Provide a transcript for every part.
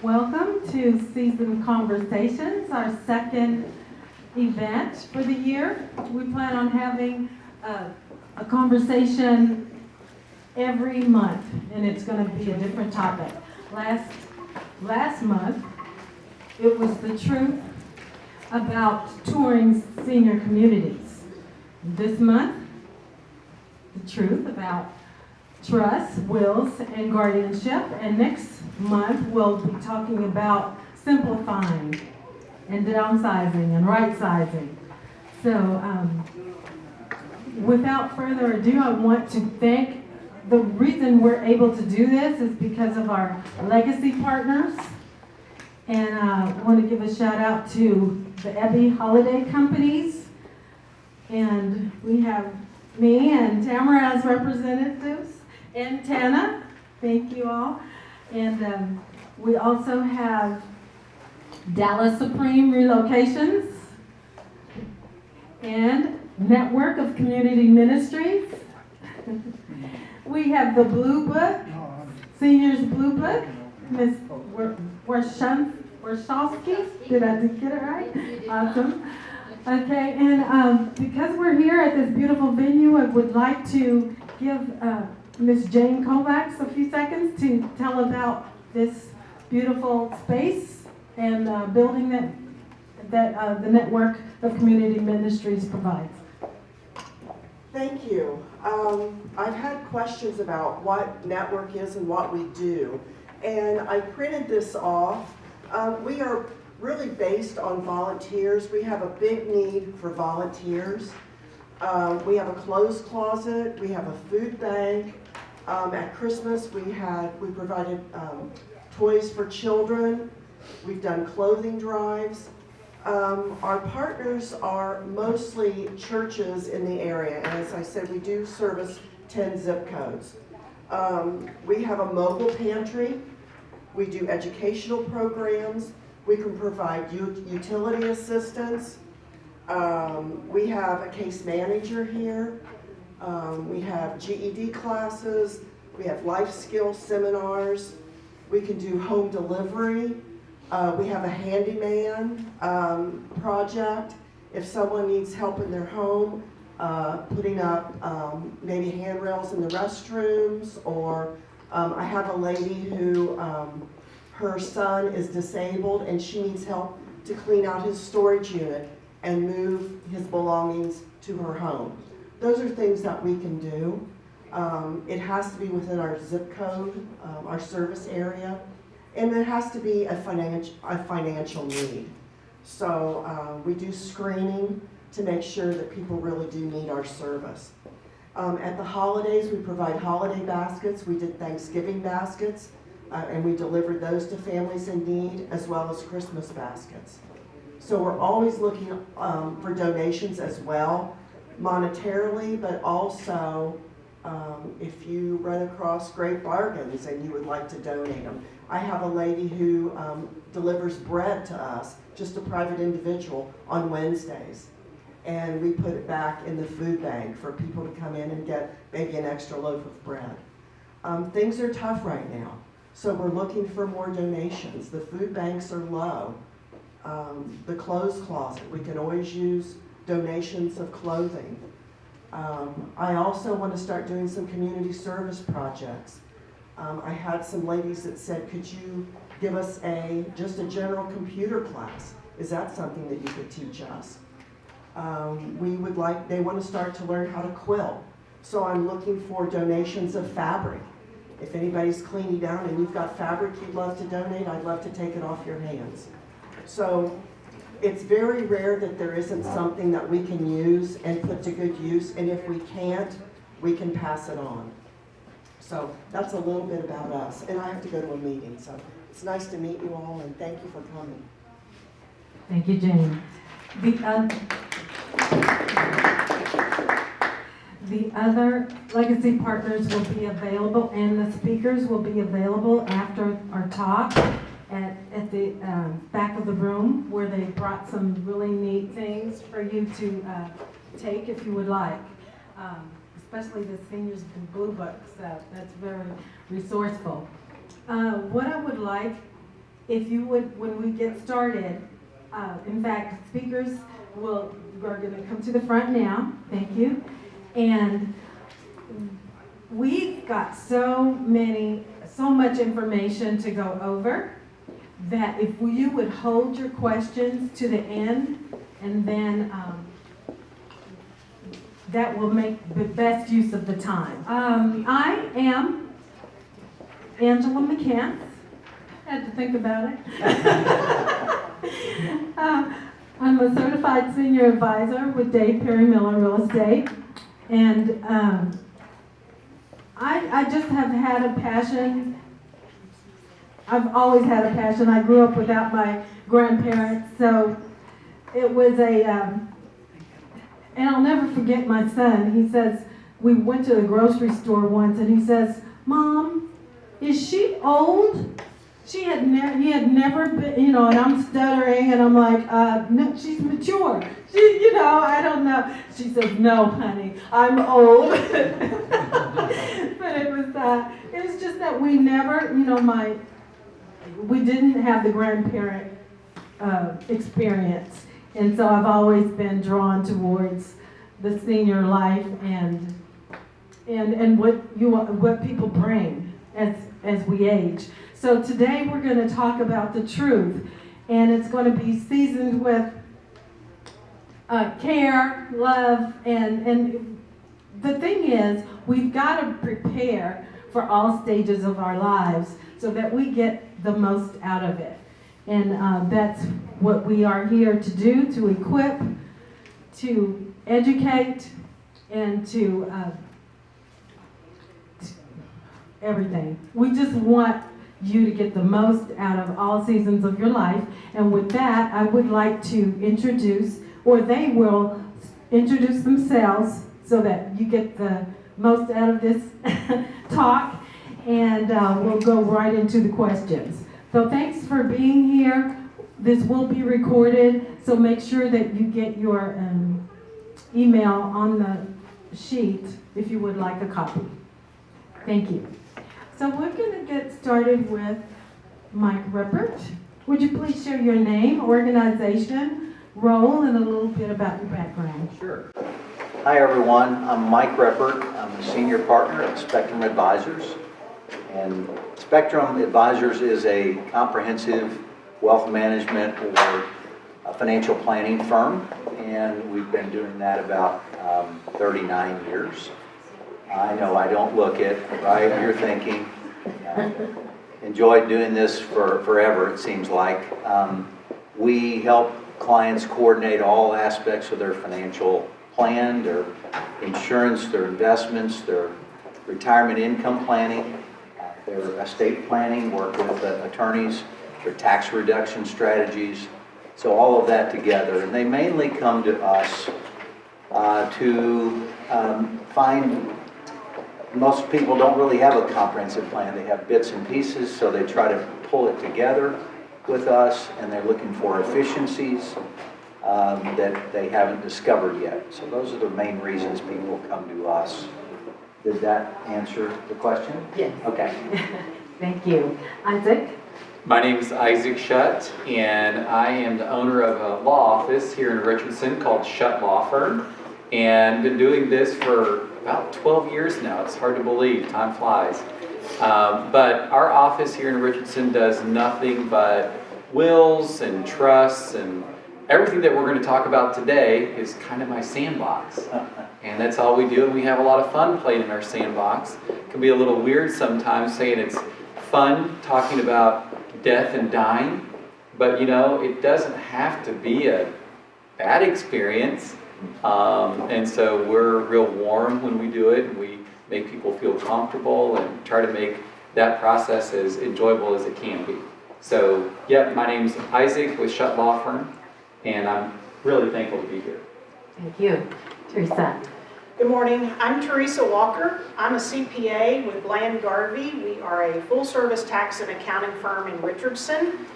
Welcome to Season Conversations, our second event for the year. We plan on having a conversation every month, and it's going to be a different topic. Last month, it was the truth about touring senior communities. This month, the truth about trust, wills, and guardianship. And next month, we'll be talking about simplifying and downsizing and right-sizing. So without further ado, I want to thank, the reason we're able to do this is because of our legacy partners. And I want to give a shout out to the Ebby Holiday Companies. And we have me and Tamara as representatives, and Tana. Thank you all. And we also have Dallas Supreme Relocations and Network of Community Ministries. We have the Blue Book, Seniors Blue Book, Ms. Warshawski. Did I get it right? Awesome. Okay, and because we're here at this beautiful venue, I would like to give Ms. Jane Kovacs a few seconds to tell about this beautiful space and building that the Network of Community Ministries provides. Thank you. I've had questions about what Network is and what we do, and I printed this off. We are really based on volunteers. We have a big need for volunteers. We have a clothes closet. We have a food bank. At Christmas, we provided toys for children. We've done clothing drives. Our partners are mostly churches in the area, and as I said, we do service 10 zip codes. We have a mobile pantry. We do educational programs. We can provide utility assistance. We have a case manager here. We have GED classes. We have life skills seminars. We can do home delivery. We have a handyman project. If someone needs help in their home, putting up maybe handrails in the restrooms, or I have a lady who her son is disabled and she needs help to clean out his storage unit and move his belongings to her home. Those are things that we can do. It has to be within our zip code, our service area, and it has to be a financial need. So we do screening to make sure that people really do need our service. At the holidays, we provide holiday baskets. We did Thanksgiving baskets, and we delivered those to families in need, as well as Christmas baskets. So we're always looking for donations as well, monetarily, but also if you run across great bargains and you would like to donate them. I have a lady who delivers bread to us, just a private individual, on Wednesdays. And we put it back in the food bank for people to come in and get maybe an extra loaf of bread. Things are tough right now, so we're looking for more donations. The food banks are low. The clothes closet, we can always use donations of clothing. I also want to start doing some community service projects. I had some ladies that said, could you give us just a general computer class? Is that something that you could teach us? They want to start to learn how to quilt. So I'm looking for donations of fabric. If anybody's cleaning down and you've got fabric you'd love to donate, I'd love to take it off your hands. So it's very rare that there isn't something that we can use and put to good use, and if we can't, we can pass it on. So that's a little bit about us, and I have to go to a meeting, so it's nice to meet you all, and thank you for coming. Thank you, Jane. The other legacy partners will be available, and the speakers will be available after our talk at the back of the room, where they brought some really neat things for you to take if you would like. Especially the seniors in blue books, that's very resourceful. What I would like if you would, when we get started, in fact, speakers are going to come to the front now. Thank you. And we've got so much information to go over that if you would hold your questions to the end, and then that will make the best use of the time. I am Angela McCants. Had to think about it. I'm a certified senior advisor with Dave Perry Miller Real Estate, and I just have had a passion. I've always had a passion. I grew up without my grandparents, so it was and I'll never forget my son. He says, we went to the grocery store once, and he says, "Mom, is she old?" He had never been, and I'm stuttering, and I'm like, no, she's mature. I don't know. She says, "No, honey, I'm old." But it was just that we never, we didn't have the grandparent experience. And so I've always been drawn towards the senior life and what people bring as we age. So today we're going to talk about the truth, and it's going to be seasoned with care, love, and the thing is, we've got to prepare for all stages of our lives so that we get the most out of it. And that's what we are here to do, to equip, to educate, and to everything. We just want you to get the most out of all seasons of your life. And with that, I would like to introduce, or they will introduce themselves so that you get the most out of this talk, and we'll go right into the questions. So thanks for being here. This will be recorded, so make sure that you get your email on the sheet if you would like a copy. Thank you. So we're going to get started with Mike Rippert. Would you please share your name, organization, role, and a little bit about your background? Sure. Hi everyone, I'm Mike Rippert. I'm a senior partner at Spectrum Advisors. And Spectrum Advisors is a comprehensive wealth management or a financial planning firm, and we've been doing that about 39 years. I know I don't look it, right? You're thinking, enjoyed doing this forever, it seems like. We help clients coordinate all aspects of their financial plan, their insurance, their investments, their retirement income planning, their estate planning, work with attorneys, their tax reduction strategies. So all of that together. And they mainly come to us to find. Most people don't really have a comprehensive plan. They have bits and pieces, so they try to pull it together with us, and they're looking for efficiencies that they haven't discovered yet. So those are the main reasons people come to us. Did that answer the question? Yes. Okay. Thank you. Isaac? My name is Isaac Shutt, and I am the owner of a law office here in Richardson called Shutt Law Firm, and been doing this for about 12 years now. It's hard to believe, time flies. But our office here in Richardson does nothing but wills and trusts, and everything that we're going to talk about today is kind of my sandbox. And that's all we do, and we have a lot of fun playing in our sandbox. It can be a little weird sometimes saying it's fun talking about death and dying, but it doesn't have to be a bad experience. And so we're real warm when we do it, and we make people feel comfortable and try to make that process as enjoyable as it can be. So, my name's Isaac with Shutt Law Firm, and I'm really thankful to be here. Thank you. Teresa? Good morning. I'm Teresa Walker. I'm a CPA with Bland Garvey. We are a full-service tax and accounting firm in Richardson.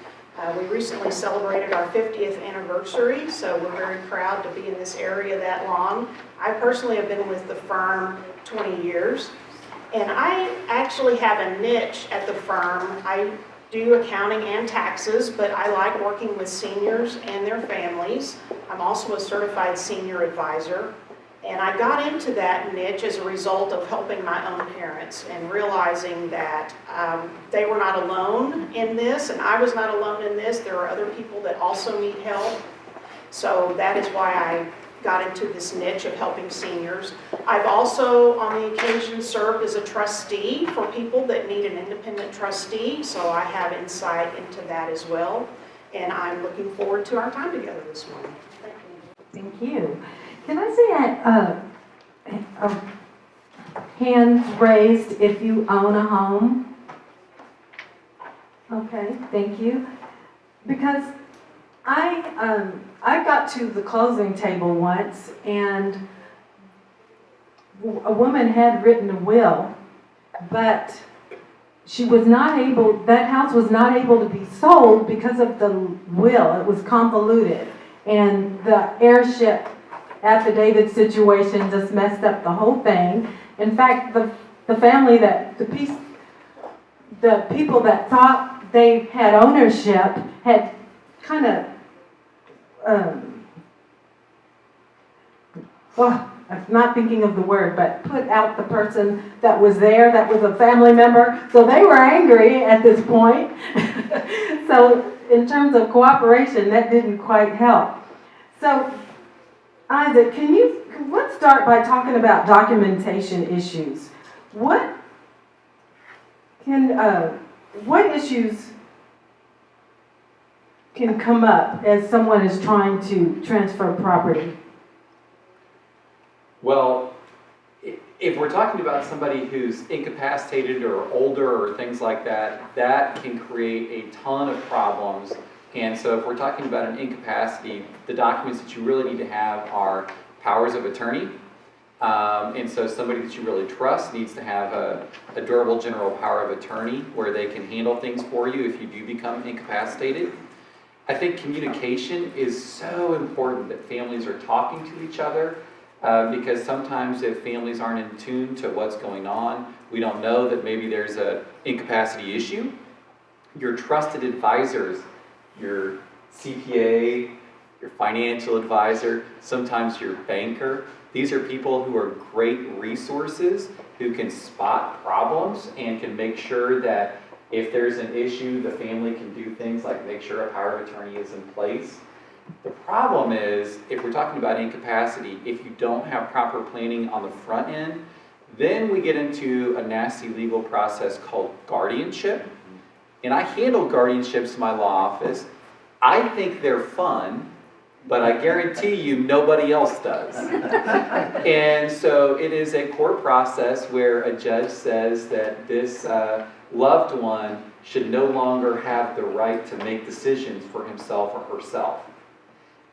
We recently celebrated our 50th anniversary, so we're very proud to be in this area that long. I personally have been with the firm 20 years, and I actually have a niche at the firm. I do accounting and taxes, but I like working with seniors and their families. I'm also a certified senior advisor. And I got into that niche as a result of helping my own parents and realizing that they were not alone in this, and I was not alone in this. There are other people that also need help. So that is why I got into this niche of helping seniors. I've also, on the occasion, served as a trustee for people that need an independent trustee, so I have insight into that as well. And I'm looking forward to our time together this morning. Thank you. Thank you. Can I see hands raised if you own a home? Okay, thank you. Because I got to the closing table once, and a woman had written a will, but she was not able, that house was not able to be sold because of the will. It was convoluted, and the heirship affidavit situation just messed up the whole thing. In fact, the family that, the people that thought they had ownership had kind of, I'm not thinking of the word, but put out the person that was there, that was a family member. So they were angry at this point. So in terms of cooperation, that didn't quite help. So Isaac, let's start by talking about documentation issues. What issues can come up as someone is trying to transfer property? Well, if we're talking about somebody who's incapacitated or older or things like that, that can create a ton of problems. And so if we're talking about an incapacity, the documents that you really need to have are powers of attorney. And so somebody that you really trust needs to have a durable general power of attorney where they can handle things for you if you do become incapacitated. I think communication is so important that families are talking to each other. Because sometimes if families aren't in tune to what's going on, we don't know that maybe there's an incapacity issue. Your trusted advisors, your CPA, your financial advisor, sometimes your banker, these are people who are great resources who can spot problems and can make sure that if there's an issue, the family can do things like make sure a power of attorney is in place. The problem is, if we're talking about incapacity, if you don't have proper planning on the front end, then we get into a nasty legal process called guardianship. And I handle guardianships in my law office. I think they're fun, but I guarantee you nobody else does. And so it is a court process where a judge says that this loved one should no longer have the right to make decisions for himself or herself.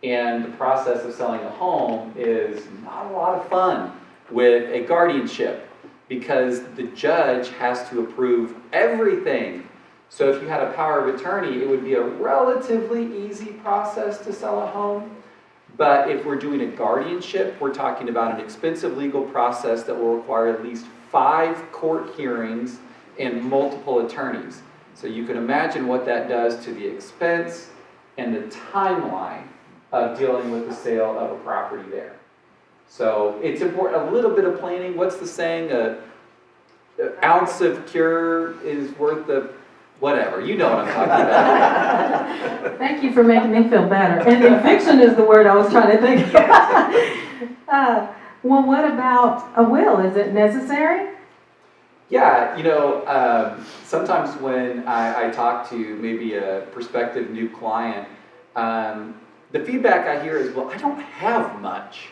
And the process of selling a home is not a lot of fun with a guardianship because the judge has to approve everything. So if you had a power of attorney, it would be a relatively easy process to sell a home. But if we're doing a guardianship, we're talking about an expensive legal process that will require at least 5 court hearings and multiple attorneys. So you can imagine what that does to the expense and the timeline of dealing with the sale of a property there. So it's important, a little bit of planning. What's the saying? An ounce of cure is worth the whatever. You know what I'm talking about. Thank you for making me feel better. And eviction is the word I was trying to think of. Well, what about a will? Is it necessary? Yeah, sometimes when I talk to maybe a prospective new client, the feedback I hear is, well, I don't have much.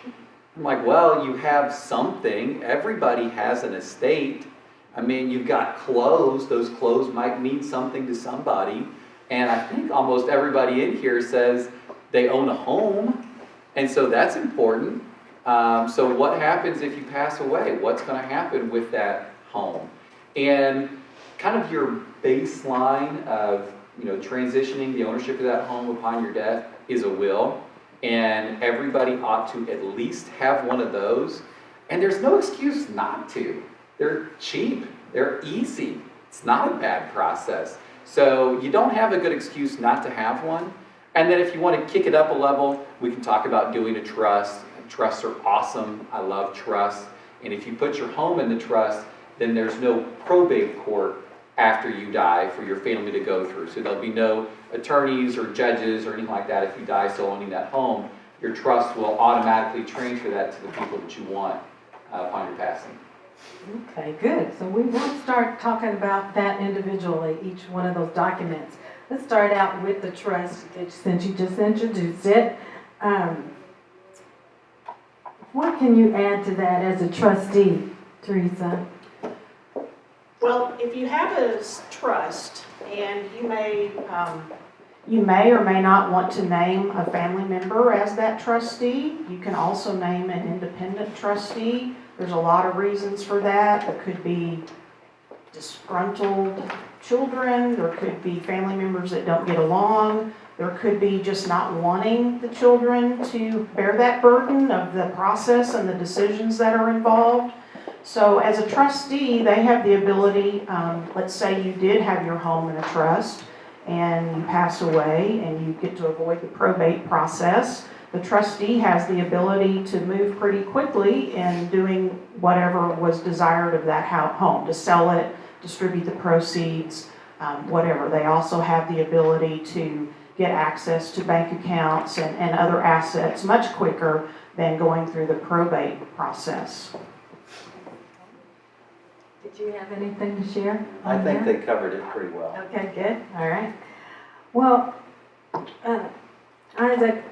I'm like, well, you have something. Everybody has an estate. I mean, you've got clothes. Those clothes might mean something to somebody. And I think almost everybody in here says they own a home. And so that's important. So what happens if you pass away? What's going to happen with that home? And kind of your baseline of transitioning the ownership of that home upon your death is a will, and everybody ought to at least have one of those. And there's no excuse not to. They're cheap, they're easy. It's not a bad process. So you don't have a good excuse not to have one. And then if you want to kick it up a level, we can talk about doing a trust. Trusts are awesome. I love trusts. And if you put your home in the trust, then there's no probate court after you die for your family to go through. So there'll be no attorneys or judges or anything like that if you die still owning that home. Your trust will automatically transfer that to the people that you want upon your passing. Okay, good. So we won't start talking about that individually, each one of those documents. Let's start out with the trust, since you just introduced it. What can you add to that as a trustee, Teresa? Well, if you have a trust, and you may or may not want to name a family member as that trustee. You can also name an independent trustee. There's a lot of reasons for that. There could be disgruntled children. There could be family members that don't get along. There could be just not wanting the children to bear that burden of the process and the decisions that are involved. So as a trustee, they have the ability, let's say you did have your home in a trust and you pass away and you get to avoid the probate process. The trustee has the ability to move pretty quickly in doing whatever was desired of that home, to sell it, distribute the proceeds, whatever. They also have the ability to get access to bank accounts and other assets much quicker than going through the probate process. Did you have anything to share? I think they covered it pretty well. Okay, good. All right. Well, Isaac,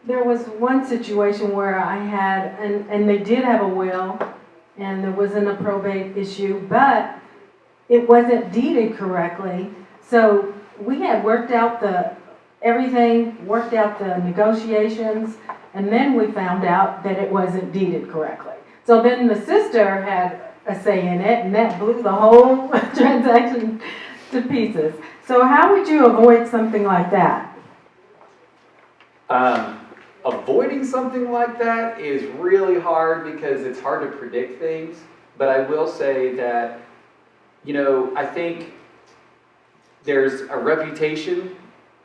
there was one situation where I had, and they did have a will, and there wasn't a probate issue, but it wasn't deeded correctly. So we had worked out everything, worked out the negotiations, and then we found out that it wasn't deeded correctly. So then the sister had a say in it, and that blew the whole transaction to pieces. So how would you avoid something like that? Avoiding something like that is really hard because it's hard to predict things. But I will say that, I think there's a reputation,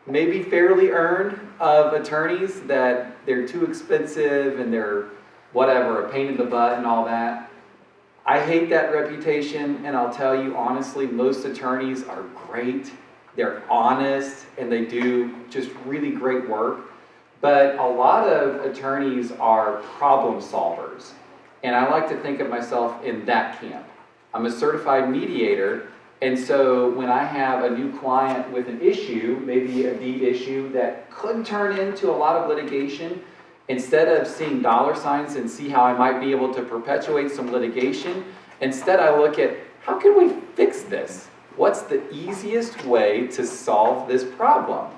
maybe fairly earned, of attorneys that they're too expensive and they're whatever, a pain in the butt and all that. I hate that reputation, and I'll tell you honestly, most attorneys are great. They're honest, and they do just really great work. But a lot of attorneys are problem solvers, and I like to think of myself in that camp. I'm a certified mediator, and so when I have a new client with an issue, maybe a deed issue that could turn into a lot of litigation, instead of seeing dollar signs and see how I might be able to perpetuate some litigation, instead I look at how can we fix this? What's the easiest way to solve this problem?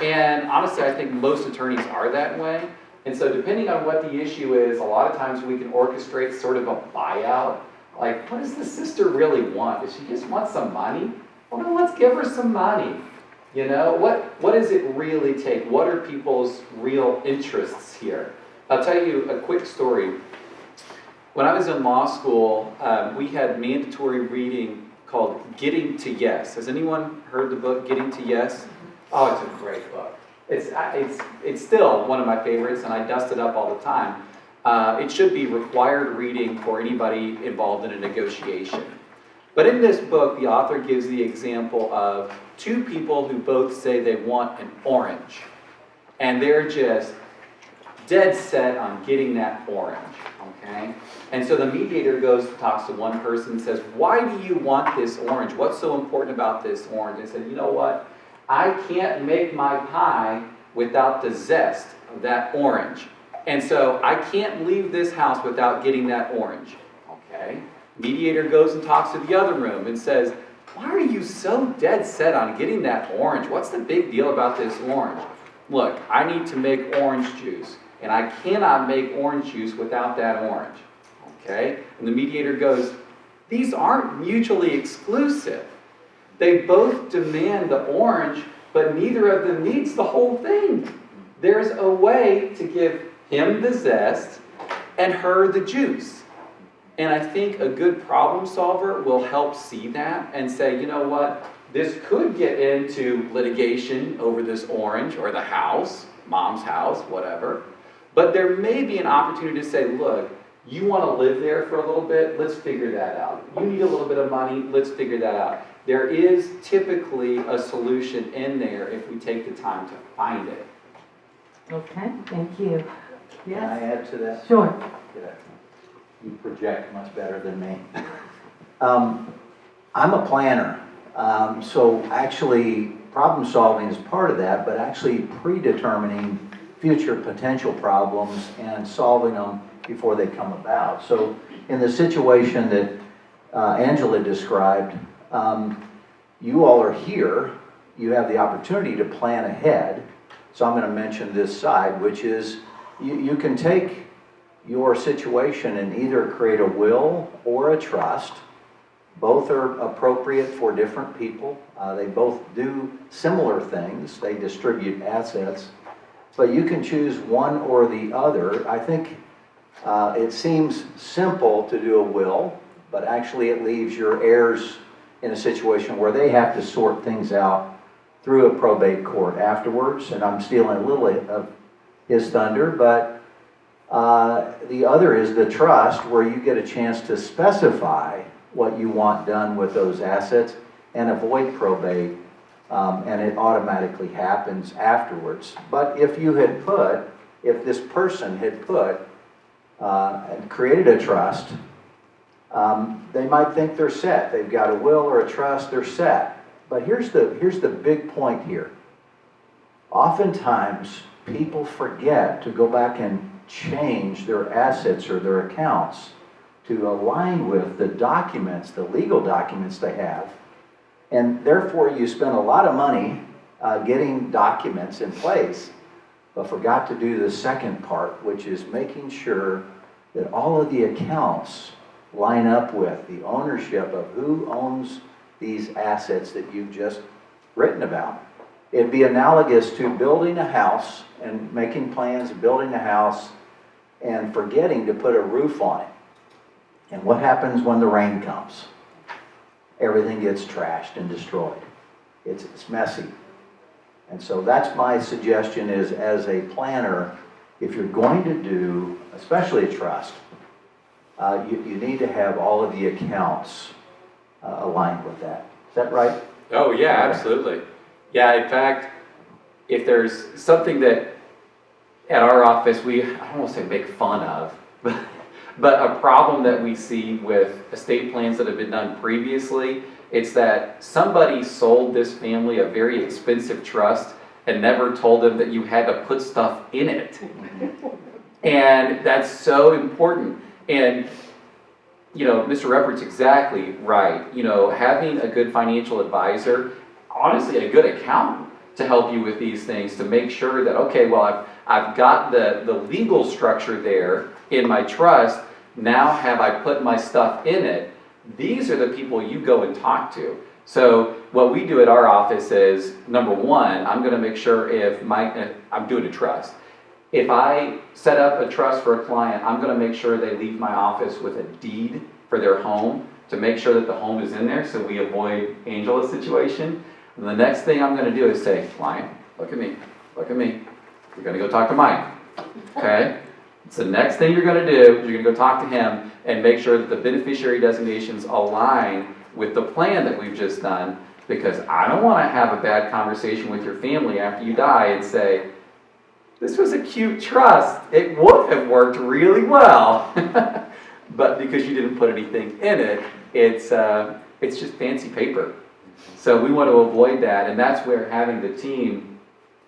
And honestly, I think most attorneys are that way. And so depending on what the issue is, a lot of times we can orchestrate sort of a buyout. Like, what does the sister really want? Does she just want some money? Well, then let's give her some money. What does it really take? What are people's real interests here? I'll tell you a quick story. When I was in law school, we had mandatory reading called Getting to Yes. Has anyone heard the book Getting to Yes? Oh, it's a great book. It's still one of my favorites, and I dust it up all the time. It should be required reading for anybody involved in a negotiation. But in this book, the author gives the example of two people who both say they want an orange. And they're just dead set on getting that orange, okay? And so the mediator goes, talks to one person and says, why do you want this orange? What's so important about this orange? They said, you know what? I can't make my pie without the zest of that orange. And so I can't leave this house without getting that orange, okay? Mediator goes and talks to the other room and says, why are you so dead set on getting that orange? What's the big deal about this orange? Look, I need to make orange juice, and I cannot make orange juice without that orange, okay? And the mediator goes, these aren't mutually exclusive. They both demand the orange, but neither of them needs the whole thing. There's a way to give him the zest and her the juice. And I think a good problem solver will help see that and say, you know what, this could get into litigation over this orange or the house, mom's house, whatever. But there may be an opportunity to say, look, you want to live there for a little bit, let's figure that out. You need a little bit of money, let's figure that out. There is typically a solution in there if we take the time to find it. Okay, thank you. Can I Yes, add to that? sure. Yeah. You project much better than me. I'm a planner, so actually problem solving is part of that, but actually predetermining future potential problems and solving them before they come about. So in the situation that Angela described, you all are here, you have the opportunity to plan ahead. So I'm going to mention this side, which is you can take your situation and either create a will or a trust. Both are appropriate for different people. They both do similar things. They distribute assets. But you can choose one or the other. I think it seems simple to do a will, but actually it leaves your heirs in a situation where they have to sort things out through a probate court afterwards. And I'm stealing a little of his thunder, but the other is the trust, where you get a chance to specify what you want done with those assets and avoid probate, and it automatically happens afterwards. But if this person had put and created a trust, they might think they're set. They've got a will or a trust, they're set. But here's the big point here. Oftentimes, people forget to go back and change their assets or their accounts to align with the documents, the legal documents they have. And therefore, you spend a lot of money getting documents in place, but forgot to do the second part, which is making sure that all of the accounts line up with the ownership of who owns these assets that you've just written about. It'd be analogous to building a house and making plans of building a house and forgetting to put a roof on it. And what happens when the rain comes? Everything gets trashed and destroyed. It's messy. And so that's my suggestion is, as a planner, if you're going to do, especially a trust, you need to have all of the accounts aligned with that. Is that right? Oh yeah, absolutely. Yeah, in fact, if there's something that at our office I don't want to say make fun of, but a problem that we see with estate plans that have been done previously, it's that somebody sold this family a very expensive trust and never told them that you had to put stuff in it. And that's so important. And, Mr. Reppert's exactly right. Having a good financial advisor, honestly, a good accountant to help you with these things, to make sure that, okay, well, I've got the legal structure there in my trust. Now have I put my stuff in it? These are the people you go and talk to. So what we do at our office is, number one, I'm going to make sure I'm doing a trust. If I set up a trust for a client, I'm going to make sure they leave my office with a deed for their home to make sure that the home is in there so we avoid Angela's situation. And the next thing I'm going to do is say, client, look at me. You're going to go talk to Mike. Okay? So the next thing you're going to do is you're going to go talk to him and make sure that the beneficiary designations align with the plan that we've just done, because I don't want to have a bad conversation with your family after you die and say, this was a cute trust. It would have worked really well. But because you didn't put anything in it, it's just fancy paper. So we want to avoid that, and that's where having the team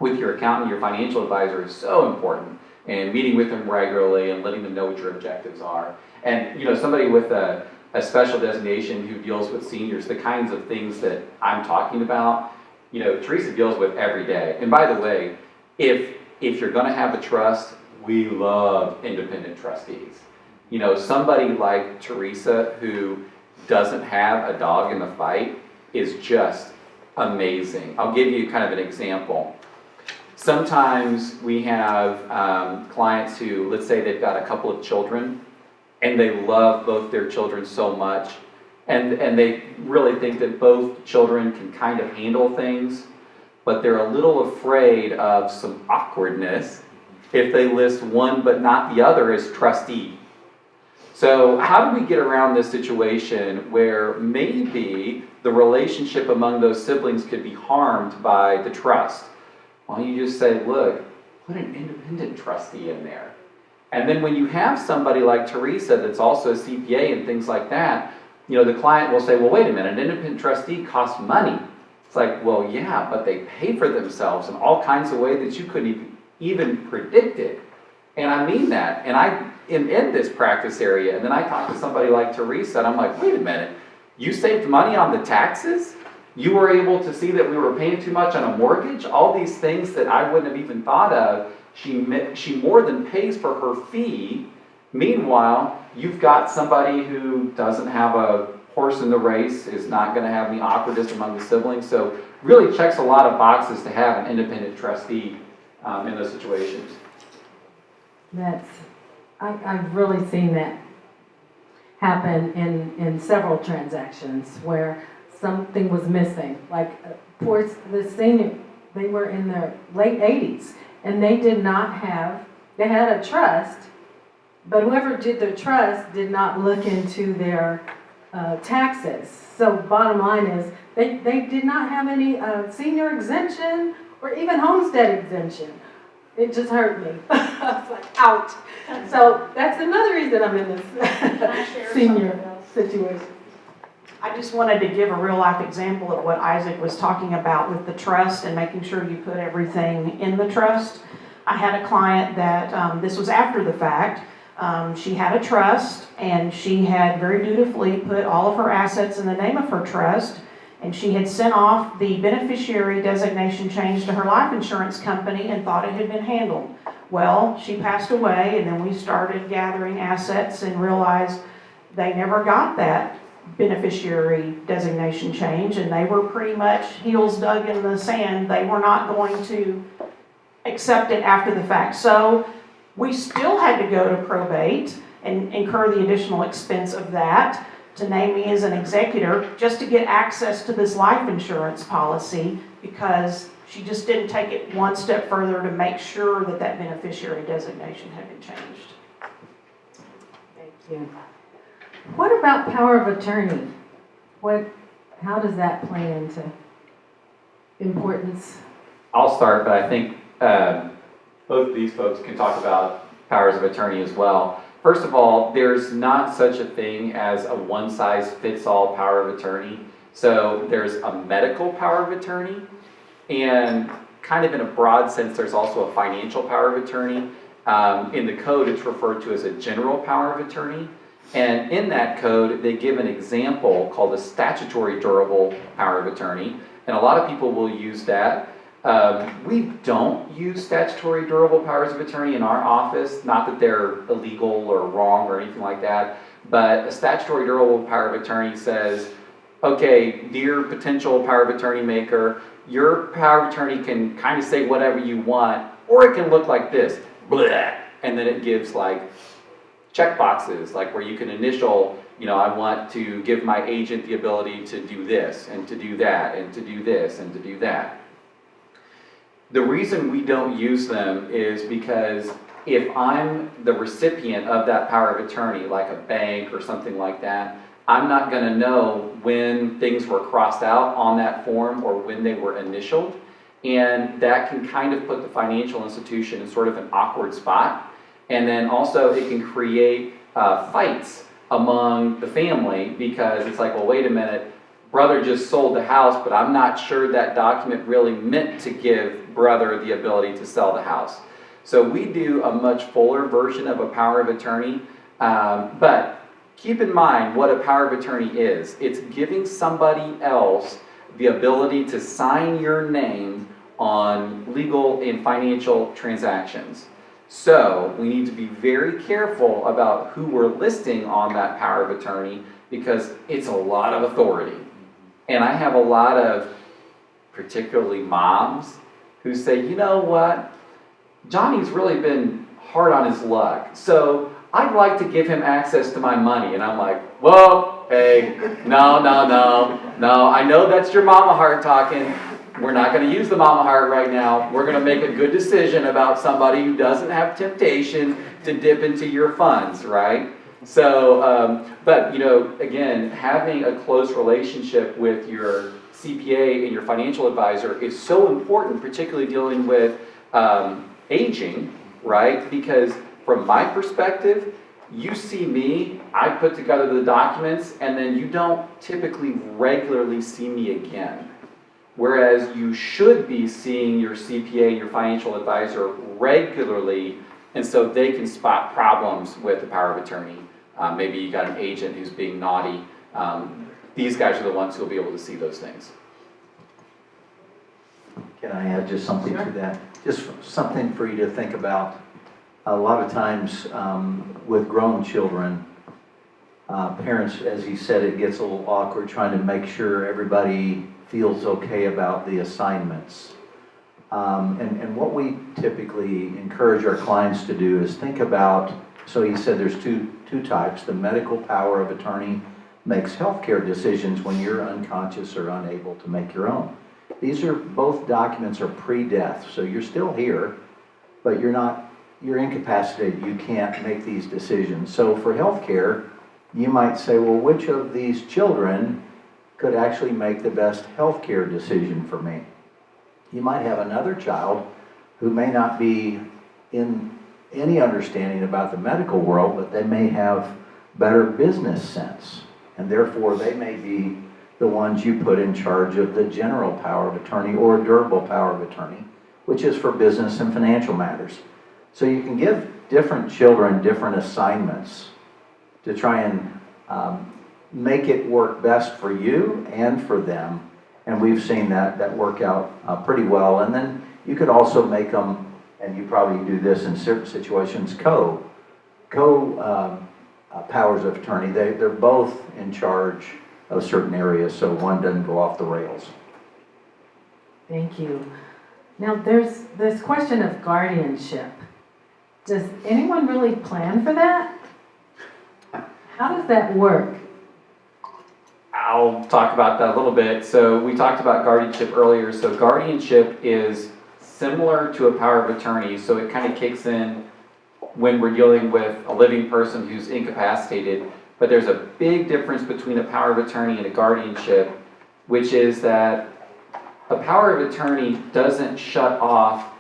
with your accountant, your financial advisor is so important, and meeting with them regularly and letting them know what your objectives are. And somebody with a special designation who deals with seniors, the kinds of things that I'm talking about, Teresa deals with every day. And by the way, if you're going to have a trust, we love independent trustees. Somebody like Teresa who doesn't have a dog in the fight is just amazing. I'll give you kind of an example. Sometimes we have clients who, let's say they've got a couple of children and they love both their children so much, And they really think that both children can kind of handle things, but they're a little afraid of some awkwardness if they list one but not the other as trustee. So how do we get around this situation where maybe the relationship among those siblings could be harmed by the trust? Well, you just say, look, put an independent trustee in there. And then when you have somebody like Teresa that's also a CPA and things like that, the client will say, well, wait a minute, an independent trustee costs money. It's like, well, yeah, but they pay for themselves in all kinds of ways that you couldn't even predict it. And I mean that. And I am in this practice area, and then I talk to somebody like Teresa, and I'm like, wait a minute, you saved money on the taxes? You were able to see that we were paying too much on a mortgage? All these things that I wouldn't have even thought of, she more than pays for her fee. Meanwhile, you've got somebody who doesn't have a horse in the race, is not going to have any awkwardness among the siblings. So really checks a lot of boxes to have an independent trustee in those situations. I've really seen that happen in several transactions where something was missing. Like towards the senior, they were in their late 80s and they had a trust, but whoever did their trust did not look into their taxes. So bottom line is they did not have any senior exemption or even homestead exemption. It just hurt me. I was like, out. So that's another reason I'm in this senior situation. I just wanted to give a real life example of what Isaac was talking about with the trust and making sure you put everything in the trust. I had a client that, this was after the fact, she had a trust and she had very dutifully put all of her assets in the name of her trust, and she had sent off the beneficiary designation change to her life insurance company and thought it had been handled. Well, she passed away, and then we started gathering assets and realized they never got that beneficiary designation change, and they were pretty much heels dug in the sand. They were not going to accept it after the fact. So we still had to go to probate and incur the additional expense of that to name me as an executor just to get access to this life insurance policy, because she just didn't take it one step further to make sure that that beneficiary designation had been changed. Thank you. What about power of attorney? How does that play into importance? I'll start, but I think both of these folks can talk about powers of attorney as well. First of all, there's not such a thing as a one-size-fits-all power of attorney. So there's a medical power of attorney, and kind of in a broad sense, there's also a financial power of attorney. In the code, it's referred to as a general power of attorney. And in that code, they give an example called a statutory durable power of attorney. And a lot of people will use that. We don't use statutory durable powers of attorney in our office. Not that they're illegal or wrong or anything like that. But a statutory durable power of attorney says, okay, dear potential power of attorney maker, your power of attorney can kind of say whatever you want, or it can look like this, blah, and then it gives like check boxes, like where you can initial, I want to give my agent the ability to do this, and to do that, and to do this, and to do that. The reason we don't use them is because if I'm the recipient of that power of attorney, like a bank or something like that, I'm not going to know when things were crossed out on that form or when they were initialed. And that can kind of put the financial institution in sort of an awkward spot. And then also it can create fights among the family, because it's like, well, wait a minute, brother just sold the house, but I'm not sure that document really meant to give brother the ability to sell the house. So we do a much fuller version of a power of attorney, but keep in mind what a power of attorney is. It's giving somebody else the ability to sign your name on legal and financial transactions. So we need to be very careful about who we're listing on that power of attorney, because it's a lot of authority. And I have a lot of, particularly moms, who say, you know what, Johnny's really been hard on his luck, so I'd like to give him access to my money. And I'm like, well, Hey, no. I know that's your mama heart talking. We're not going to use the mama heart right now. We're going to make a good decision about somebody who doesn't have temptation to dip into your funds, right? So, but again, having a close relationship with your CPA and your financial advisor is so important, particularly dealing with aging, right? Because from my perspective, you see me, I put together the documents, and then you don't typically regularly see me again. Whereas you should be seeing your CPA and your financial advisor regularly, and so they can spot problems with the power of attorney. Maybe you got an agent who's being naughty. These guys are the ones who will be able to see those things. Can I add just something to that? Just something for you to think about. A lot of times with grown children, parents, as he said, it gets a little awkward trying to make sure everybody feels okay about the assignments. And what we typically encourage our clients to do is think about, so he said there's two types. The medical power of attorney makes healthcare decisions when you're unconscious or unable to make your own. These are, both documents are pre-death, so you're still here, but you're incapacitated. You can't make these decisions. So for healthcare, you might say, well, which of these children could actually make the best healthcare decision for me? You might have another child who may not be in any understanding about the medical world, but they may have better business sense, and therefore they may be the ones you put in charge of the general power of attorney or durable power of attorney, which is for business and financial matters. So you can give different children different assignments to try and make it work best for you and for them. And we've seen that work out pretty well. And then you could also make them, and you probably do this in certain situations, powers of attorney. They're both in charge of certain areas, so one doesn't go off the rails. Thank you. Now, there's this question of guardianship. Does anyone really plan for that? How does that work? I'll talk about that a little bit. So we talked about guardianship earlier. So guardianship is similar to a power of attorney. So it kind of kicks in when we're dealing with a living person who's incapacitated. But there's a big difference between a power of attorney and a guardianship, which is that a power of attorney doesn't shut off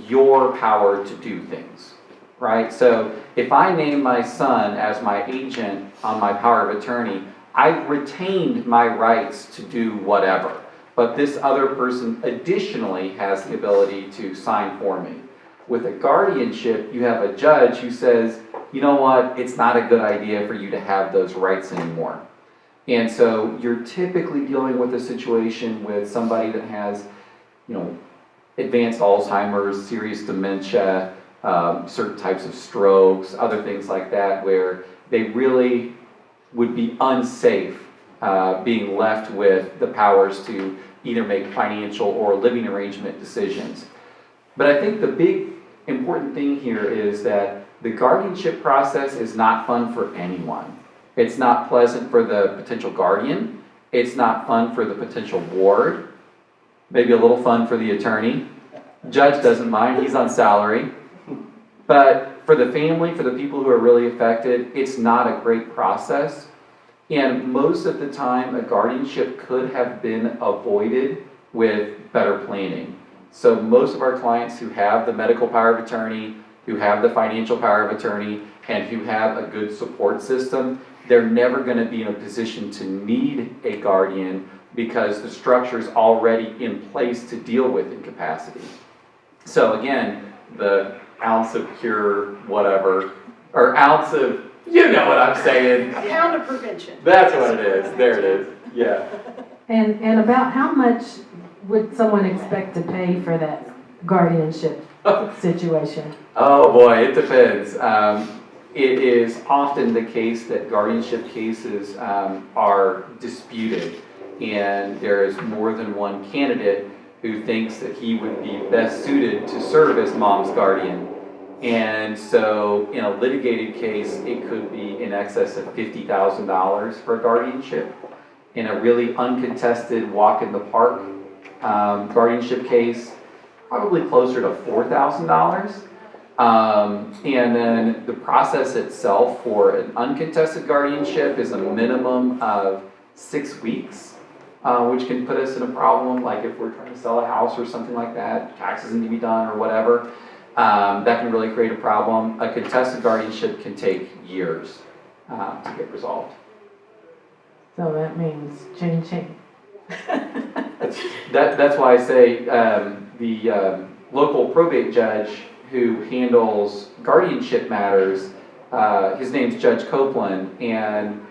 your power to do things, right? So if I name my son as my agent on my power of attorney, I've retained my rights to do whatever. But this other person additionally has the ability to sign for me. With a guardianship, you have a judge who says, you know what, it's not a good idea for you to have those rights anymore. And so you're typically dealing with a situation with somebody that has, advanced Alzheimer's, serious dementia, certain types of strokes, other things like that, where they really would be unsafe being left with the powers to either make financial or living arrangement decisions. But I think the big important thing here is that the guardianship process is not fun for anyone. It's not pleasant for the potential guardian. It's not fun for the potential ward. Maybe a little fun for the attorney. Judge doesn't mind, he's on salary. But for the family, for the people who are really affected, it's not a great process. And most of the time, a guardianship could have been avoided with better planning. So most of our clients who have the medical power of attorney, who have the financial power of attorney, and who have a good support system, they're never going to be in a position to need a guardian because the structure is already in place to deal with incapacity. So again, the ounce of cure, whatever, or ounce of, you know what I'm saying. A pound of prevention. That's what it is. There it is. Yeah. And about how much would someone expect to pay for that guardianship situation? Oh boy, it depends. It is often the case that guardianship cases are disputed, and there is more than one candidate who thinks that he would be best suited to serve as mom's guardian. And so in a litigated case, it could be in excess of $50,000 for a guardianship. In a really uncontested walk in the park guardianship case, probably closer to $4,000. And then the process itself for an uncontested guardianship is a minimum of 6 weeks, which can put us in a problem, like if we're trying to sell a house or something like that, taxes need to be done or whatever. That can really create a problem. A contested guardianship can take years to get resolved. So that means ching. That's why I say the local probate judge who handles guardianship matters, his name's Judge Copeland, and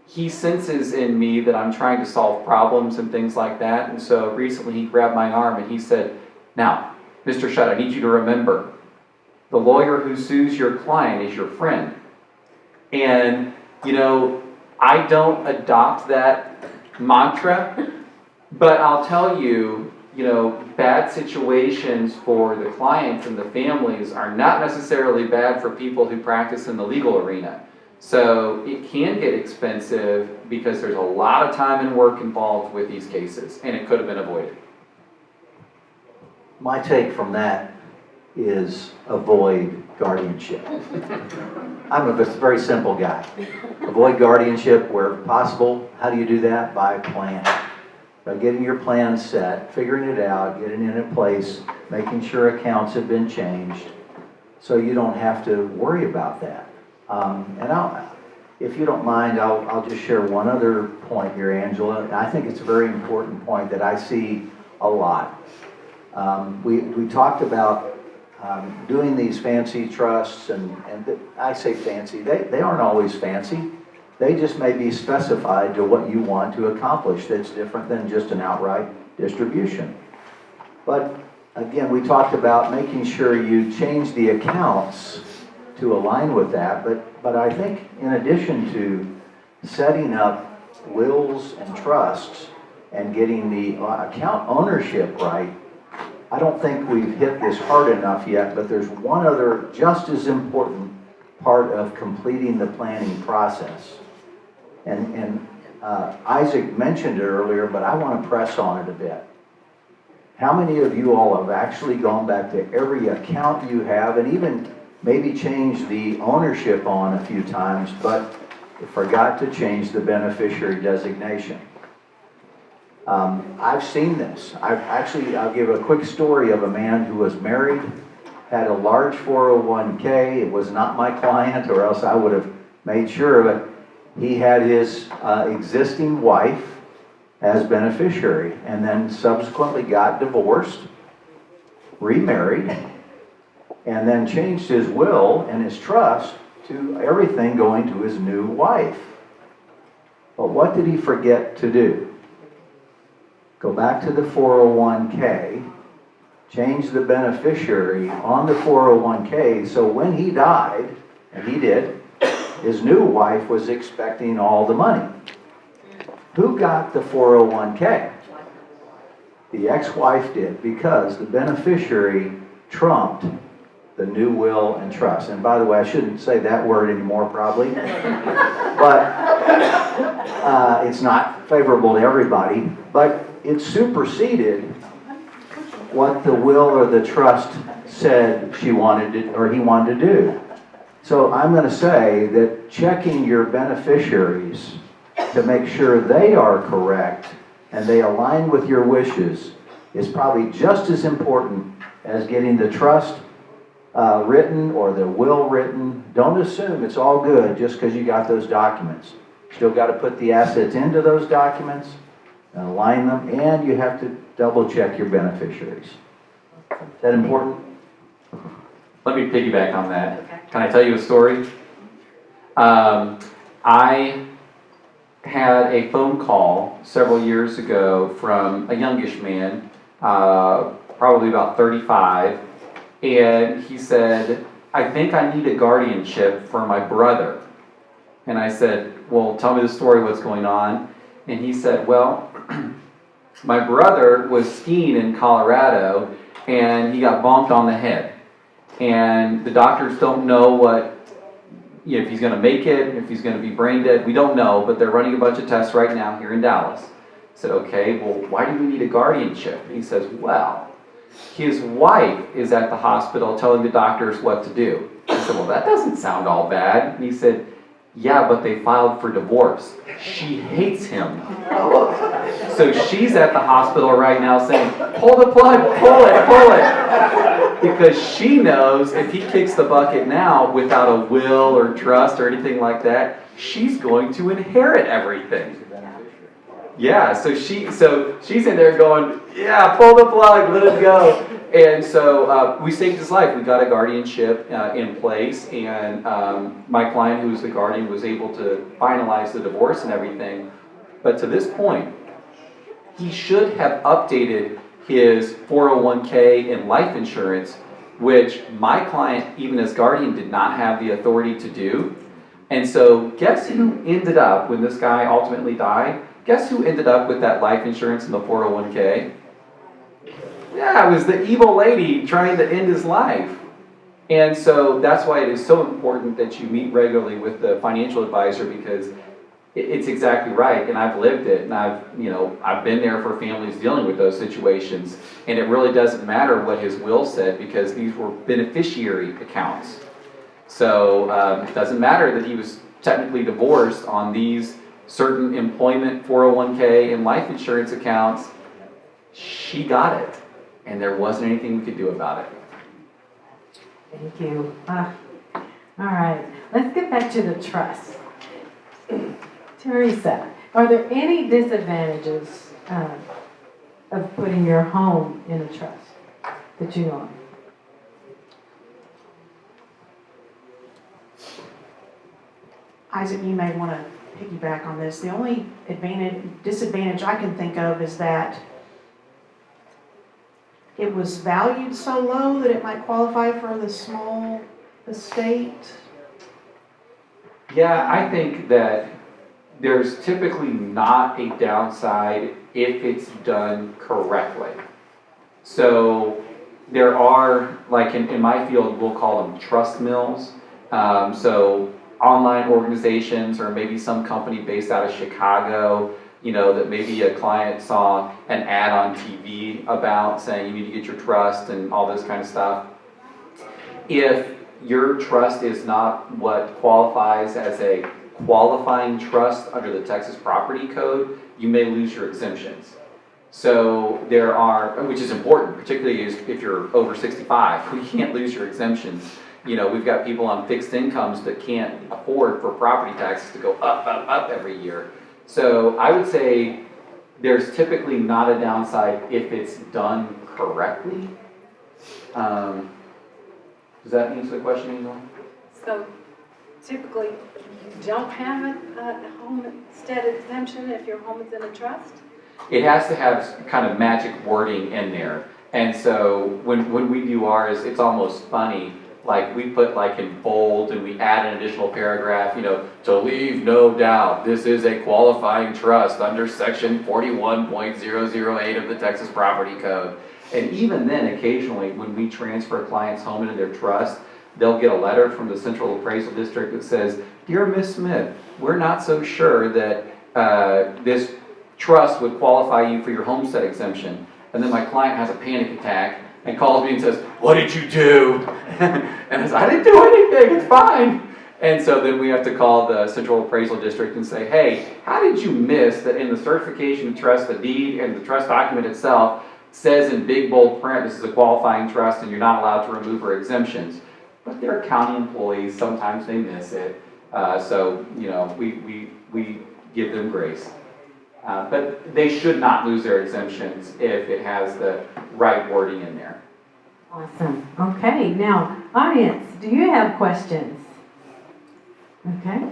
he senses in me that I'm trying to solve problems and things like that. And so recently he grabbed my arm and he said, "Now, Mr. Shutt, I need you to remember, the lawyer who sues your client is your friend." And, I don't adopt that mantra, but I'll tell you, bad situations for the clients and the families are not necessarily bad for people who practice in the legal arena. So it can get expensive because there's a lot of time and work involved with these cases, and it could have been avoided. My take from that is avoid guardianship. I'm a very simple guy. Avoid guardianship where possible. How do you do that? By plan. By getting your plan set, figuring it out, getting it in place, making sure accounts have been changed, so you don't have to worry about that. If you don't mind, I'll just share one other point here, Angela. I think it's a very important point that I see a lot. We talked about doing these fancy trusts, and I say fancy, they aren't always fancy. They just may be specified to what you want to accomplish that's different than just an outright distribution. But again, we talked about making sure you change the accounts to align with that, but I think in addition to setting up wills and trusts and getting the account ownership right, I don't think we've hit this hard enough yet, but there's one other just as important part of completing the planning process. And Isaac mentioned it earlier, but I want to press on it a bit. How many of you all have actually gone back to every account you have and even maybe changed the ownership on a few times, but forgot to change the beneficiary designation? I've seen this. I'll give a quick story of a man who was married, had a large 401k. It was not my client, or else I would have made sure of it. He had his existing wife as beneficiary, and then subsequently got divorced, remarried, and then changed his will and his trust to everything going to his new wife. But what did he forget to do? Go back to the 401k, change the beneficiary on the 401k, so when he died, and he did, his new wife was expecting all the money. Who got the 401k? The ex-wife did, because the beneficiary trumped the new will and trust. And by the way, I shouldn't say that word anymore probably, but it's not favorable to everybody, but it superseded what the will or the trust said she wanted to, or he wanted to do. So I'm going to say that checking your beneficiaries to make sure they are correct and they align with your wishes is probably just as important as getting the trust written or the will written. Don't assume it's all good just because you got those documents. Still got to put the assets into those documents and align them, and you have to double check your beneficiaries. Is that important? Let me piggyback on that. Okay. Can I tell you a story? I had a phone call several years ago from a youngish man, probably about 35, and he said, "I think I need a guardianship for my brother." And I said, "Well, tell me the story, what's going on?" And he said, "Well, my brother was skiing in Colorado and he got bonked on the head. and the doctors don't know if he's going to make it, if he's going to be brain dead. We don't know, but they're running a bunch of tests right now here in Dallas. I said, okay, well, why do we need a guardianship? And he says, well, his wife is at the hospital telling the doctors what to do. I said, well, that doesn't sound all bad. And he said, yeah, but they filed for divorce. She hates him. So she's at the hospital right now saying, pull the plug, pull it. Because she knows if he kicks the bucket now without a will or trust or anything like that, she's going to inherit everything. Yeah, so she's in there going, yeah, pull the plug, let it go. And so we saved his life. We got a guardianship in place, and my client, who was the guardian, was able to finalize the divorce and everything. But to this point, he should have updated his 401k and life insurance, which my client, even as guardian, did not have the authority to do. And so guess who ended up, when this guy ultimately died, guess who ended up with that life insurance and the 401k? Yeah, it was the evil lady trying to end his life. And so that's why it is so important that you meet regularly with the financial advisor, because it's exactly right, and I've lived it, and I've been there for families dealing with those situations, and it really doesn't matter what his will said, because these were beneficiary accounts. So it doesn't matter that he was technically divorced on these certain employment 401k and life insurance accounts. She got it, and there wasn't anything we could do about it. Thank you. All right, let's get back to the trust. Teresa, are there any disadvantages of putting your home in a trust that you know of? Isaac, you may want to piggyback on this. The only disadvantage I can think of is that it was valued so low that it might qualify for the small estate. Yeah, I think that there's typically not a downside if it's done correctly. So there are, like in my field, we'll call them trust mills. So online organizations, or maybe some company based out of Chicago, that maybe a client saw an ad on TV about saying you need to get your trust and all this kind of stuff. If your trust is not what qualifies as a qualifying trust under the Texas Property Code, you may lose your exemptions. So there are, which is important, particularly if you're over 65, you can't lose your exemptions. We've got people on fixed incomes that can't afford for property taxes to go up every year. So I would say there's typically not a downside if it's done correctly. Does that answer the question, Angela? So typically, you don't have a homestead exemption if your home is in a trust? It has to have kind of magic wording in there. And so when we do ours, it's almost funny. Like we put like in bold and we add an additional paragraph, to leave no doubt, this is a qualifying trust under section 41.008 of the Texas Property Code. And even then, occasionally, when we transfer a client's home into their trust, they'll get a letter from the Central Appraisal District that says, "Dear Miss Smith, we're not so sure that this trust would qualify you for your homestead exemption." And then my client has a panic attack and calls me and says, "What did you do?" And I said, "I didn't do anything, it's fine." And so then we have to call the Central Appraisal District and say, "Hey, how did you miss that in the certification of trust, the deed and the trust document itself says in big bold print, this is a qualifying trust and you're not allowed to remove her exemptions?" But they're county employees, sometimes they miss it. So we give them grace. But they should not lose their exemptions if it has the right wording in there. Awesome. Okay, now, audience, do you have questions? Okay.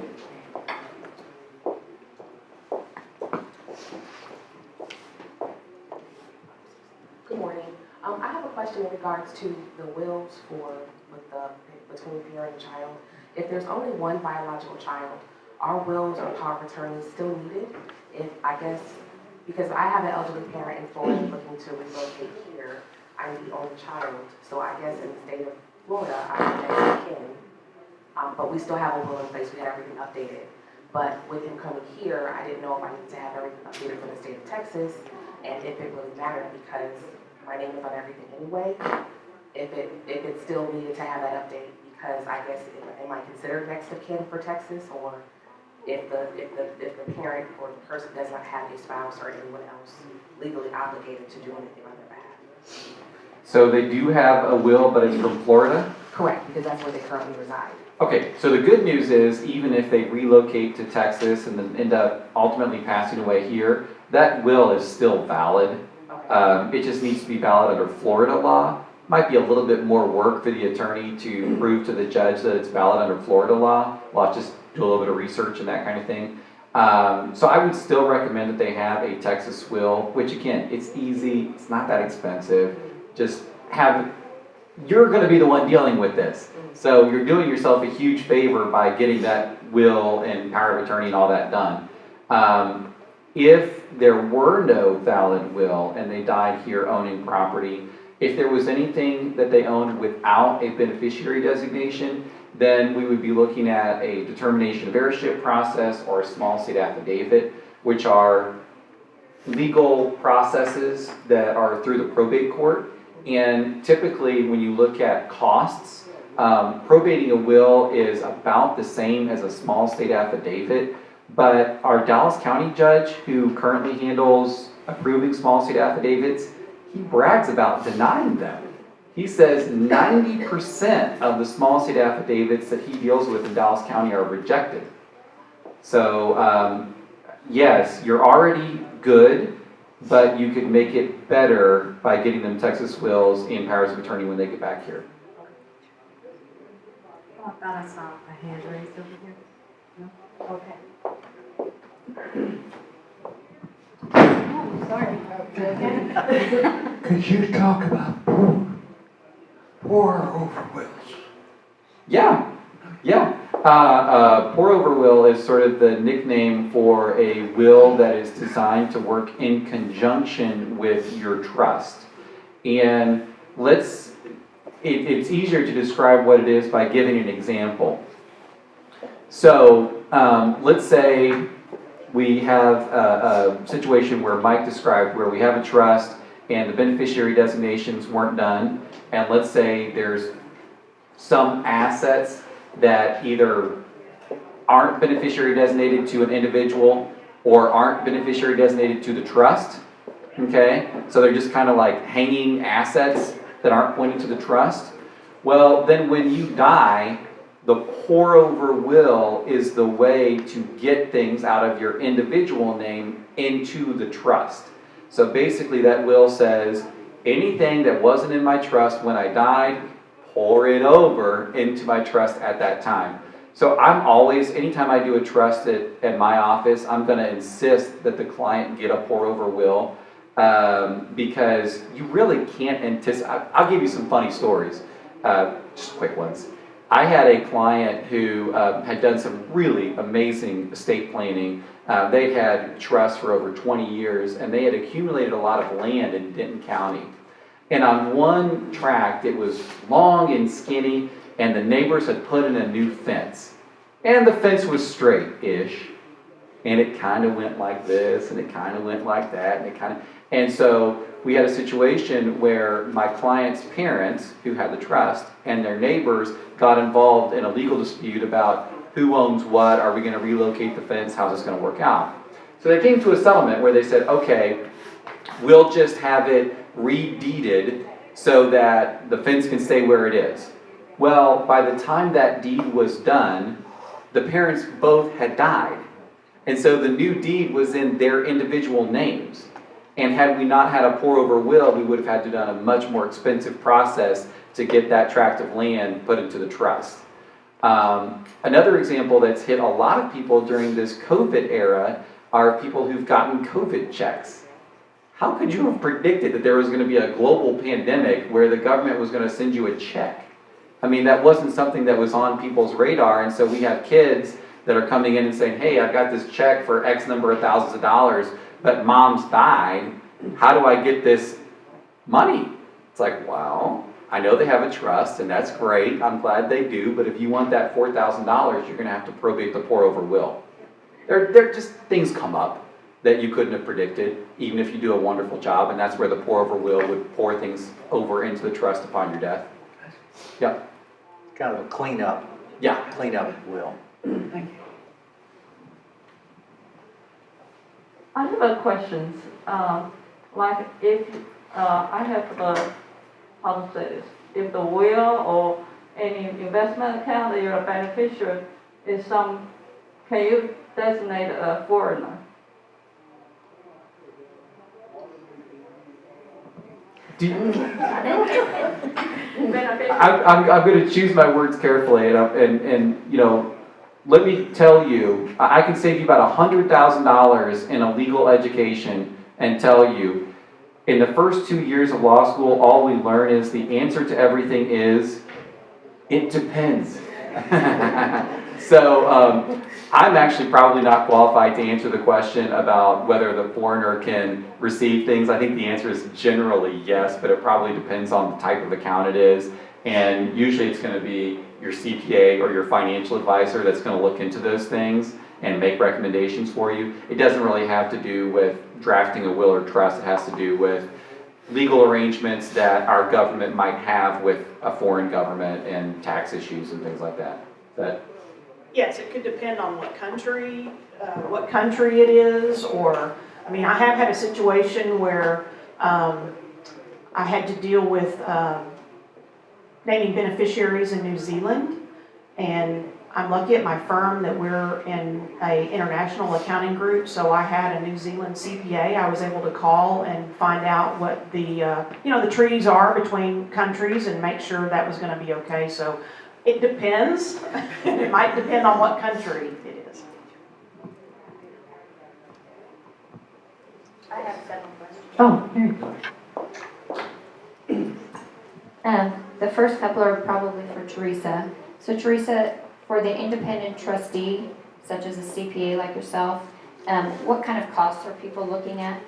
Good morning. I have a question in regards to the wills between parent and child. If there's only one biological child, are wills or power of attorney still needed? Because I have an elderly parent in Florida looking to relocate here, I'm the only child, so I guess in the state of Florida, I have next of kin, but we still have a will in place, we had everything updated. But with him coming here, I didn't know if I needed to have everything updated for the state of Texas, and if it really mattered, because my name is on everything anyway, if it still needed to have that update, because I guess, am I considered next of kin for Texas, or if the parent or the person does not have a spouse or anyone else legally obligated to do anything on their behalf? So they do have a will, but it's from Florida? Correct, because that's where they currently reside. Okay, so the good news is, even if they relocate to Texas and then end up ultimately passing away here, that will is still valid. Okay. It just needs to be valid under Florida law. Might be a little bit more work for the attorney to prove to the judge that it's valid under Florida law. We'll have to just do a little bit of research and that kind of thing. So I would still recommend that they have a Texas will, which again, it's easy, it's not that expensive. Just you're going to be the one dealing with this. So you're doing yourself a huge favor by getting that will and power of attorney and all that done. If there were no valid will and they died here owning property, if there was anything that they owned without a beneficiary designation, then we would be looking at a determination of heirship process or a small state affidavit, which are legal processes that are through the probate court. And typically, when you look at costs, probating a will is about the same as a small state affidavit, but our Dallas County judge, who currently handles approving small state affidavits, he brags about denying them. He says 90% of the small state affidavits that he deals with in Dallas County are rejected. So, yes, you're already good, but you could make it better by getting them Texas wills and powers of attorney when they get back here. Oh, I thought I saw a hand raised over here. No? Okay. Oh, sorry. Could you talk about pour over wills? Yeah. Pour over will is sort of the nickname for a will that is designed to work in conjunction with your trust. And it's easier to describe what it is by giving an example. So let's say we have a situation where Mike described where we have a trust and the beneficiary designations weren't done, and let's say there's some assets that either aren't beneficiary designated to an individual or aren't beneficiary designated to the trust, okay? So they're just kind of like hanging assets that aren't pointing to the trust. Well, then when you die, the pour over will is the way to get things out of your individual name into the trust. So basically that will says, anything that wasn't in my trust when I died, pour it over into my trust at that time. So I'm always, anytime I do a trust at my office, I'm going to insist that the client get a pour over will because you really can't anticipate. I'll give you some funny stories, just quick ones. I had a client who had done some really amazing estate planning. They'd had trusts for over 20 years, and they had accumulated a lot of land in Denton County. And on one tract, it was long and skinny, and the neighbors had put in a new fence. And the fence was straight-ish. And it kind of went like this, and it kind of went like that, and so we had a situation where my client's parents, who had the trust, and their neighbors got involved in a legal dispute about who owns what, are we going to relocate the fence, how's this going to work out? So they came to a settlement where they said, okay, we'll just have it redeeded so that the fence can stay where it is. Well, by the time that deed was done, the parents both had died. And so the new deed was in their individual names. And had we not had a pour over will, we would have had to done a much more expensive process to get that tract of land put into the trust. Another example that's hit a lot of people during this COVID era are people who've gotten COVID checks. How could you have predicted that there was going to be a global pandemic where the government was going to send you a check? I mean, that wasn't something that was on people's radar, and so we have kids that are coming in and saying, hey, I've got this check for X number of thousands of dollars, but mom's died. How do I get this money? It's like, well, I know they have a trust, and that's great, I'm glad they do, but if you want that $4,000, you're gonna have to probate the pour over will. There just, things come up that you couldn't have predicted, even if you do a wonderful job, and that's where the pour over will would pour things over into the trust upon your death. Yep, Kind of a cleanup will. I have a question. Like if I have the, how to say this, if the will or any investment account that you're a beneficiary is some, can you designate a foreigner? I'm going to choose my words carefully, and you know, let me tell you, I can save you about $100,000 in a legal education and tell you, in the first 2 years of law school, all we learn is the answer to everything is, it depends. So I'm actually probably not qualified to answer the question about whether the foreigner can receive things. I think the answer is generally yes, but it probably depends on the type of account it is. And usually it's going to be your CPA or your financial advisor that's going to look into those things and make recommendations for you. It doesn't really have to do with drafting a will or trust. It has to do with legal arrangements that our government might have with a foreign government and tax issues and things like that. Yes, it could depend on what country it is, or, I mean, I have had a situation where I had to deal with naming beneficiaries in New Zealand, and I'm lucky at my firm that we're in an international accounting group, so I had a New Zealand CPA. I was able to call and find out what the, the treaties are between countries and make sure that was going to be okay. So it depends. It might depend on what country it is. I have several questions. Oh, there you go. The first couple are probably for Teresa. So Teresa, for the independent trustee, such as a CPA like yourself, what kind of costs are people looking at?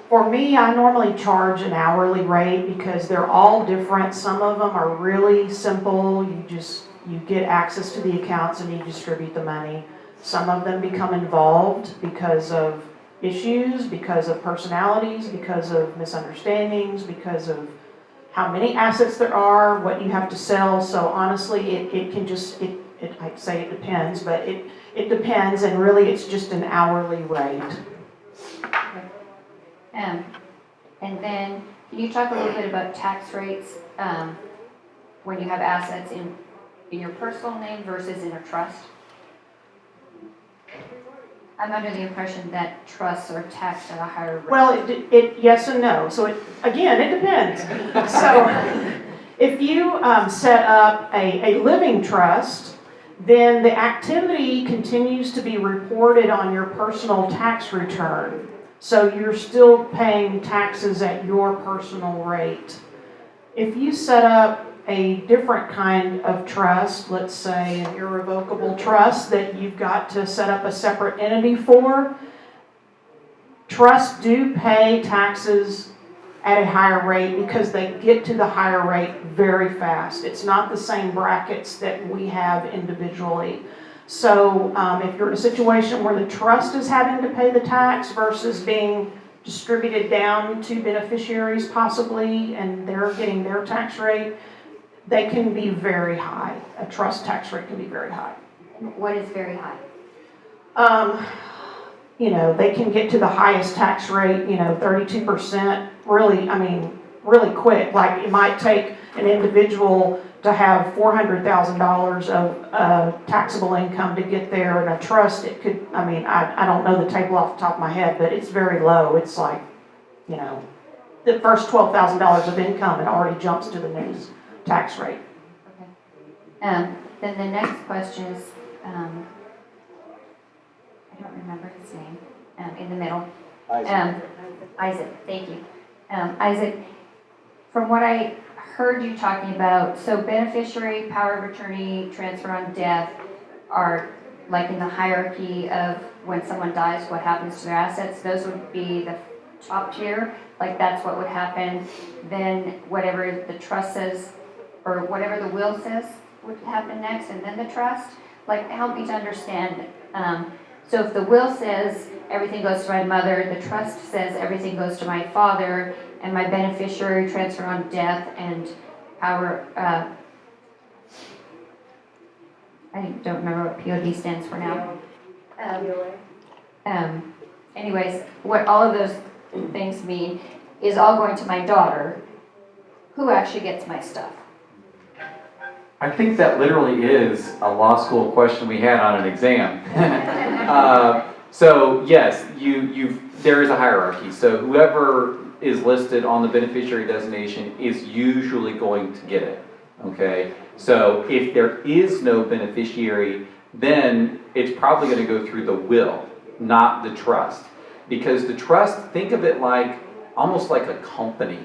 For me, I normally charge an hourly rate because they're all different. Some of them are really simple. You get access to the accounts and you distribute the money. Some of them become involved because of issues, because of personalities, because of misunderstandings, because of how many assets there are, what you have to sell. So honestly, it can just, I'd say it depends, but it depends, and really it's just an hourly rate. And then, can you talk a little bit about tax rates when you have assets in your personal name versus in a trust? I'm under the impression that trusts are taxed at a higher rate. Well, it yes and no. So again, it depends. So if you set up a living trust, then the activity continues to be reported on your personal tax return. So you're still paying taxes at your personal rate. If you set up a different kind of trust, let's say an irrevocable trust that you've got to set up a separate entity for, trusts do pay taxes at a higher rate because they get to the higher rate very fast. It's not the same brackets that we have individually. So if you're in a situation where the trust is having to pay the tax versus being distributed down to beneficiaries possibly, and they're getting their tax rate, they can be very high. A trust tax rate can be very high. What is very high? They can get to the highest tax rate, 32%, really quick. Like it might take an individual to have $400,000 of taxable income to get there. In a trust, it could, I don't know the table off the top of my head, but it's very low. It's like, the first $12,000 of income, it already jumps to the next tax rate. Okay. Then the next question is, I don't remember his name, in the middle. Isaac, thank you. Isaac, from what I heard you talking about, so beneficiary, power of attorney, transfer on death are like in the hierarchy of when someone dies, what happens to their assets. Those would be the top tier, like that's what would happen, then whatever the trust says, or whatever the will says would happen next, and then the trust? Like, help me to understand. So if the will says everything goes to my mother, the trust says everything goes to my father, and my beneficiary transfer on death and power, I don't remember what POD stands for now. Anyways, what all of those things mean is all going to my daughter, who actually gets my stuff. I think that literally is a law school question we had on an exam. So yes, there is a hierarchy. So whoever is listed on the beneficiary designation is usually going to get it, okay? So if there is no beneficiary, then it's probably going to go through the will, not the trust. Because the trust, think of it like, almost like a company.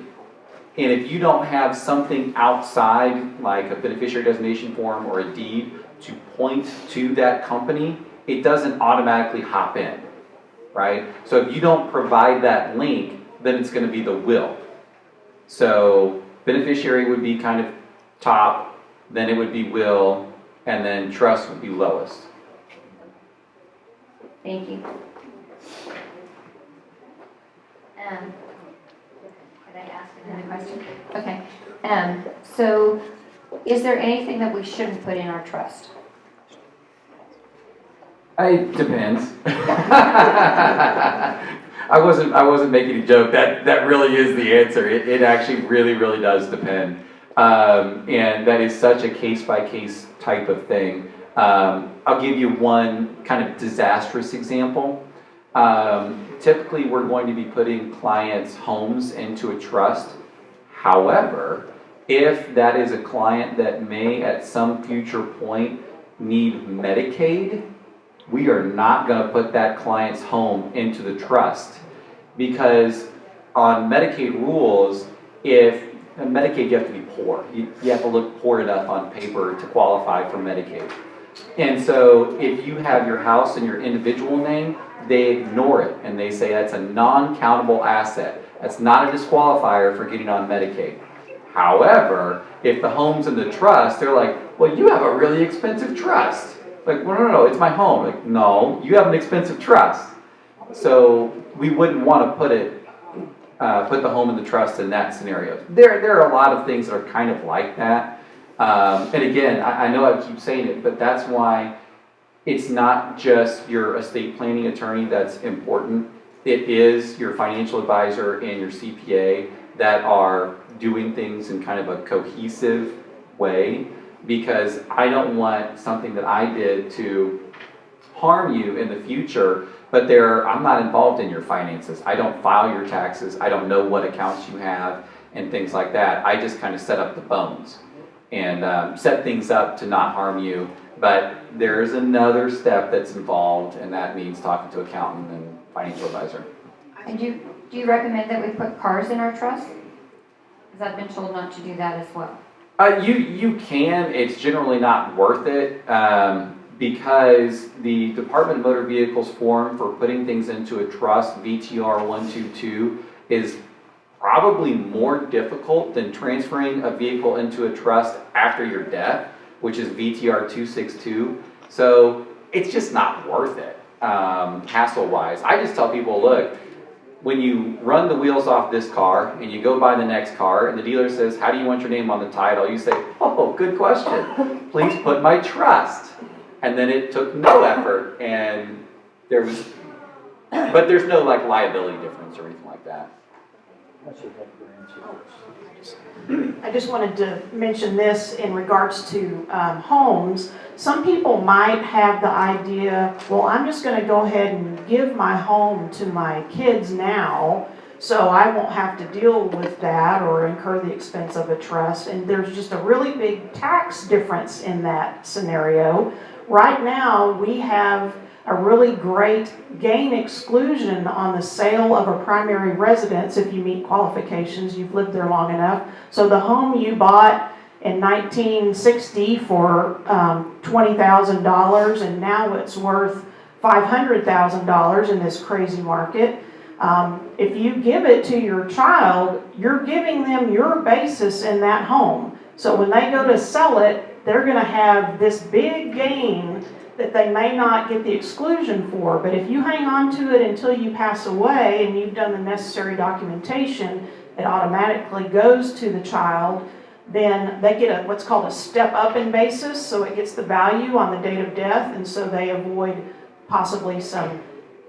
And if you don't have something outside, like a beneficiary designation form or a deed, to point to that company, it doesn't automatically hop in, right? So if you don't provide that link, then it's going to be the will. So beneficiary would be kind of top, then it would be will, and then trust would be lowest. Thank you. Could I ask another question? Okay. So is there anything that we shouldn't put in our trust? It depends. I wasn't making a joke. That really is the answer. It actually really does depend. And that is such a case-by-case type of thing. I'll give you one kind of disastrous example. Typically, we're going to be putting clients' homes into a trust. However, if that is a client that may at some future point need Medicaid, we are not going to put that client's home into the trust, because on Medicaid rules, if Medicaid, you have to be poor. You have to look poor enough on paper to qualify for Medicaid. And so if you have your house in your individual name, they ignore it and they say that's a non-countable asset. That's not a disqualifier for getting on Medicaid. However, if the home's in the trust, they're like, well, you have a really expensive trust. Like, well, no, it's my home. Like, no, you have an expensive trust. So we wouldn't want to put the home in the trust in that scenario. There are a lot of things that are kind of like that. And again, I know I keep saying it, but that's why it's not just your estate planning attorney that's important. It is your financial advisor and your CPA that are doing things in kind of a cohesive way, because I don't want something that I did to harm you in the future, but I'm not involved in your finances. I don't file your taxes. I don't know what accounts you have and things like that. I just kind of set up the bones and set things up to not harm you. But there's another step that's involved, and that means talking to accountant and financial advisor. And do you recommend that we put cars in our trust? Because I've been told not to do that as well. You can. It's generally not worth it, because the Department of Motor Vehicles form for putting things into a trust, VTR 122, is probably more difficult than transferring a vehicle into a trust after your death, which is VTR 262. So it's just not worth it, hassle-wise. I just tell people, look, when you run the wheels off this car and you go buy the next car and the dealer says, how do you want your name on the title? You say, oh, good question. Please put my trust. And then it took no effort, and but there's no like liability difference or anything like that. I just wanted to mention this in regards to homes. Some people might have the idea, well, I'm just going to go ahead and give my home to my kids now, so I won't have to deal with that or incur the expense of a trust. And there's just a really big tax difference in that scenario. Right now, we have a really great gain exclusion on the sale of a primary residence if you meet qualifications, you've lived there long enough. So the home you bought in 1960 for $20,000, and now it's worth $500,000 in this crazy market. If you give it to your child, you're giving them your basis in that home. So when they go to sell it, they're gonna have this big gain that they may not get the exclusion for. But if you hang on to it until you pass away and you've done the necessary documentation, it automatically goes to the child. Then they get what's called a step up in basis, so it gets the value on the date of death, and so they avoid possibly some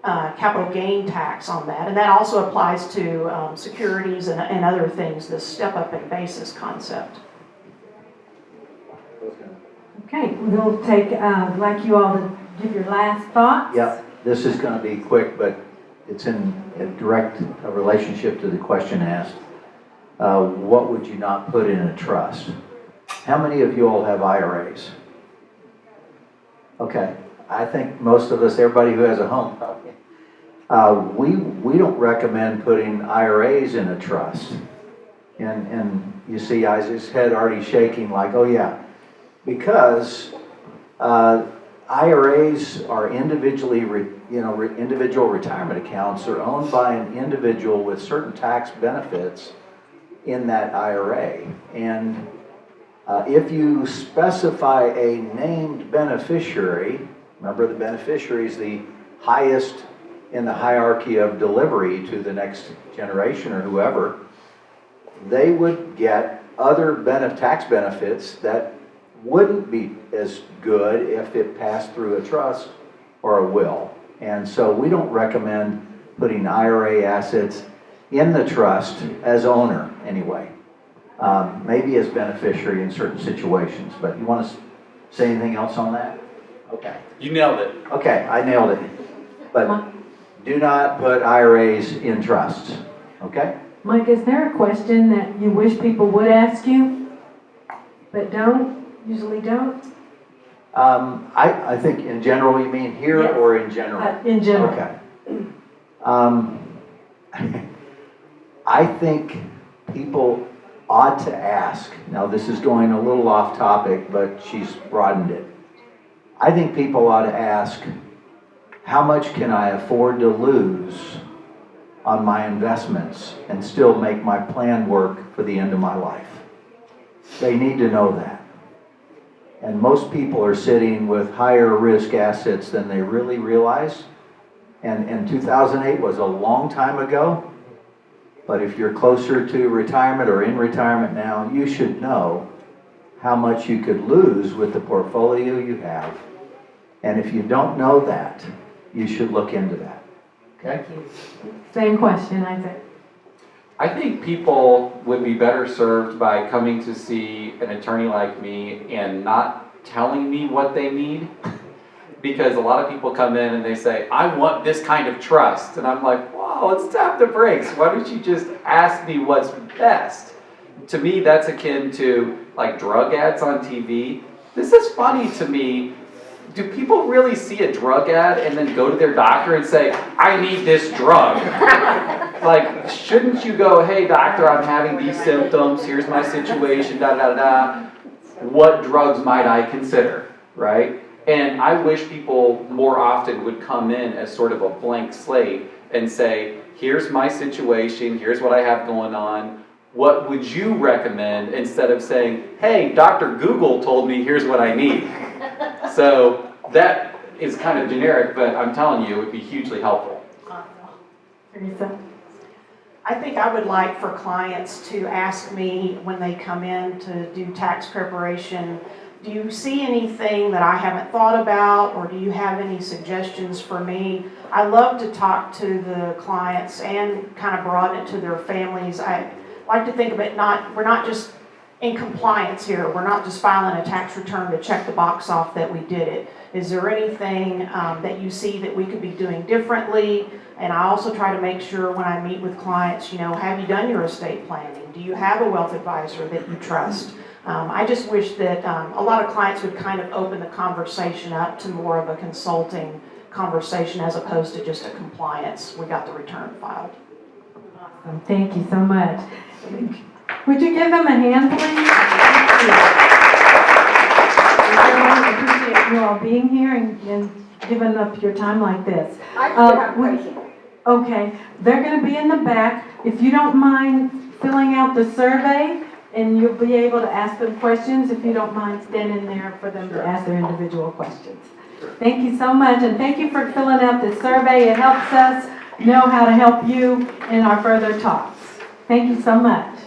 capital gain tax on that. And that also applies to securities and other things, this step up in basis concept. Okay, we'll take, I'd like you all to give your last thoughts. Yep, this is going to be quick, but it's in a direct relationship to the question asked. What would you not put in a trust? How many of you all have IRAs? Okay, I think most of us, everybody who has a home probably. We don't recommend putting IRAs in a trust. And you see Isaac's head already shaking like, oh yeah. Because IRAs are individually, individual retirement accounts are owned by an individual with certain tax benefits in that IRA. And if you specify a named beneficiary, remember the beneficiary is the highest in the hierarchy of delivery to the next generation or whoever, they would get other tax benefits that wouldn't be as good if it passed through a trust or a will. And so we don't recommend putting IRA assets in the trust as owner anyway. Maybe as beneficiary in certain situations, but you want to say anything else on that? Okay. You nailed it. Okay, I nailed it. But do not put IRAs in trusts, okay? Mike, is there a question that you wish people would ask you, but usually don't? I think in general, you mean here Yes. or in general? In general. Okay. I think people ought to ask. Now, this is going a little off topic, but she's broadened it. I think people ought to ask, how much can I afford to lose on my investments and still make my plan work for the end of my life? They need to know that. And most people are sitting with higher risk assets than they really realize. And 2008 was a long time ago. But if you're closer to retirement or in retirement now, you should know how much you could lose with the portfolio you have. And if you don't know that, you should look into that. Okay? Same question, Isaac. I think people would be better served by coming to see an attorney like me and not telling me what they need. Because a lot of people come in and they say, I want this kind of trust. And I'm like, wow, let's tap the brakes. Why don't you just ask me what's best? To me, that's akin to like drug ads on TV. This is funny to me. Do people really see a drug ad and then go to their doctor and say, I need this drug? Like, shouldn't you go, hey doctor, I'm having these symptoms, here's my situation, da da da. What drugs might I consider, right? And I wish people more often would come in as sort of a blank slate and say, here's my situation, here's what I have going on, what would you recommend, instead of saying, hey, Dr. Google told me here's what I need. So that is kind of generic, but I'm telling you, it would be hugely helpful. Teresa? I think I would like for clients to ask me when they come in to do tax preparation, do you see anything that I haven't thought about, or do you have any suggestions for me? I love to talk to the clients and kind of broaden it to their families. I like to think of it we're not just in compliance here. We're not just filing a tax return to check the box off that we did it. Is there anything that you see that we could be doing differently? And I also try to make sure when I meet with clients, have you done your estate planning? Do you have a wealth advisor that you trust? I just wish that a lot of clients would kind of open the conversation up to more of a consulting conversation as opposed to just a compliance. We got the return filed. Awesome. Thank you so much. Would you give them a hand, please? I appreciate you all being here and giving up your time like this. I still have a question. Okay, they're gonna be in the back. If you don't mind filling out the survey, and you'll be able to ask them questions if you don't mind standing there for them to ask their individual questions. Thank you so much, and thank you for filling out the survey. It helps us know how to help you in our further talks. Thank you so much.